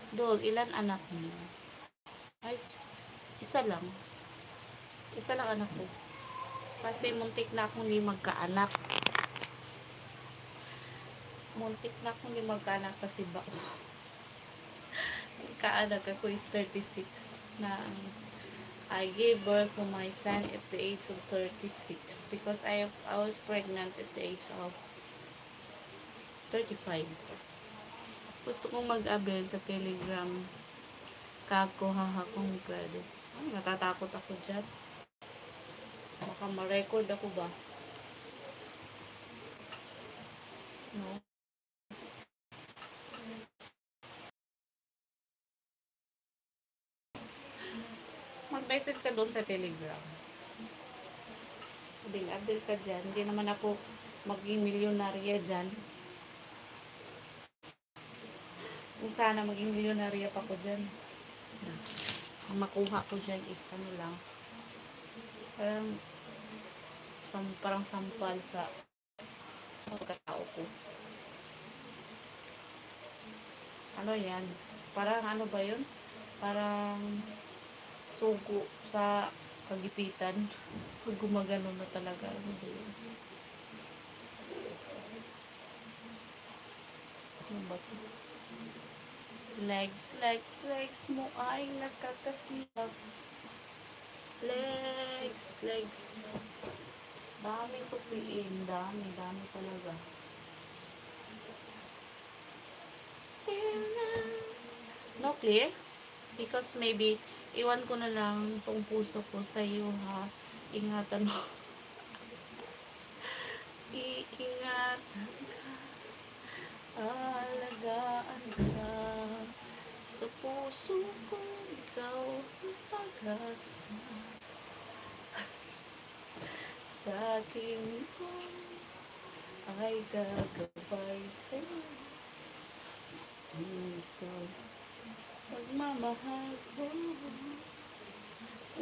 Dol, ilan anak niyo? Ay, isa lang. Isa lang anak ko. Kasi muntik na akong hindi magkaanak. Muntik na akong hindi magkaanak kasi ba kaanak ako is 36 na I gave birth to my son at the age of 36 because I was pregnant at the age of 35. Gusto kong mag-abel sa Telegram. Kako haha kong pwede. Ay, natatakot ako dyan. Baka ma-record ako ba? No? Mag-message ka doon sa Telegram. Abel ka dyan. Hindi naman ako maging milyonarya dyan. Kung sana maging milyonarya pa ko dyan. Ang makuha ko dyan is ano lang. Parang sampal sa pagkatao ko. Ano yan? Parang ano ba yun? Parang sugo sa kagipitan. Pag gumagano na talaga. Ano ba yun? Ano ba ito? Legs mo ay nakakasipag. Legs. Dami tupiin. Dami talaga. No clear? Because maybe, iwan ko na lang tong puso ko sa iyo ha. Ingatan mo. Iingatan ka. Alagaan ka. Sa puso ko, ikaw ang pag-asa. Sa akin ko ay gagabay sa'yo. Ito, pagmamahal ko.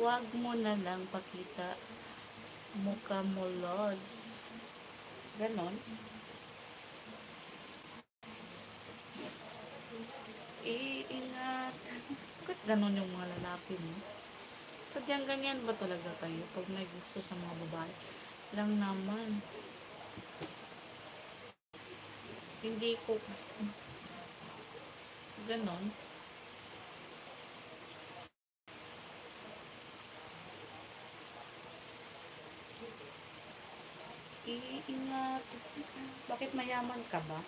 Huwag mo na lang pakita mukha mo, Lods. Ganon. Iingat. Bakit ganon yung mga lalaki mo? Sadyang ganyan ba talaga kayo pag may gusto sa mga babae? Lang naman. Hindi ko kasi ganon. Iingat. Bakit mayaman ka ba?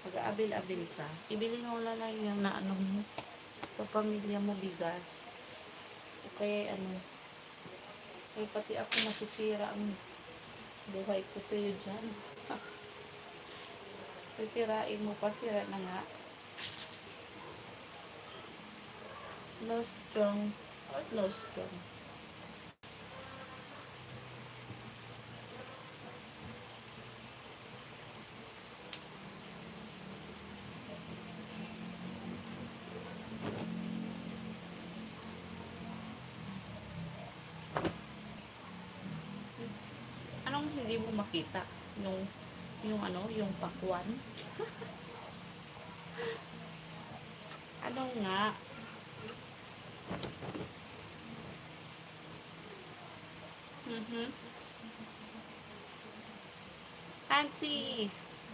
Pag-aabil-abil ka, ibili mo lang yung na ano mo sa pamilya mo bigas. O kaya ano, ay pati ako nasisira ang buhay ko sa'yo dyan. Sisirain mo pa, sira na nga. No strong or no strong. Anong hindi mo makita? Yung ano, yung pakwan? Ano nga? Auntie!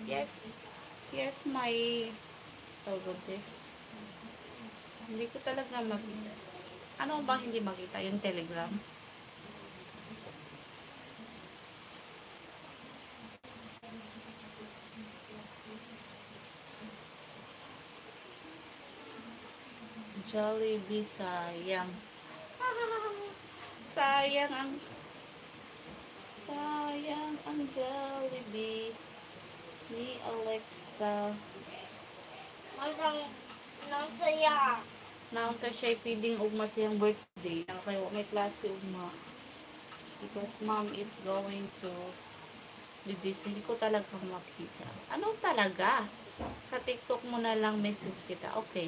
Yes, my tawag this. Hindi ko talaga makita. Ano bang hindi makita? Yung Telegram? Jollibee, sayang. Sayang ang Jollibee ni Alexa. Nang saya. Nang ta siya feeding ugma siyang birthday. Kaya may klase ugma. Because mom is going to do this. Hindi ko talaga makita. Ano talaga? Sa TikTok mo na lang message kita. Okay.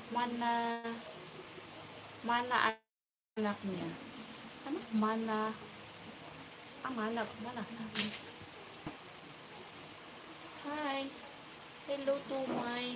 Mana anak niya. Ano? Mana sabi. Hi. Hello to my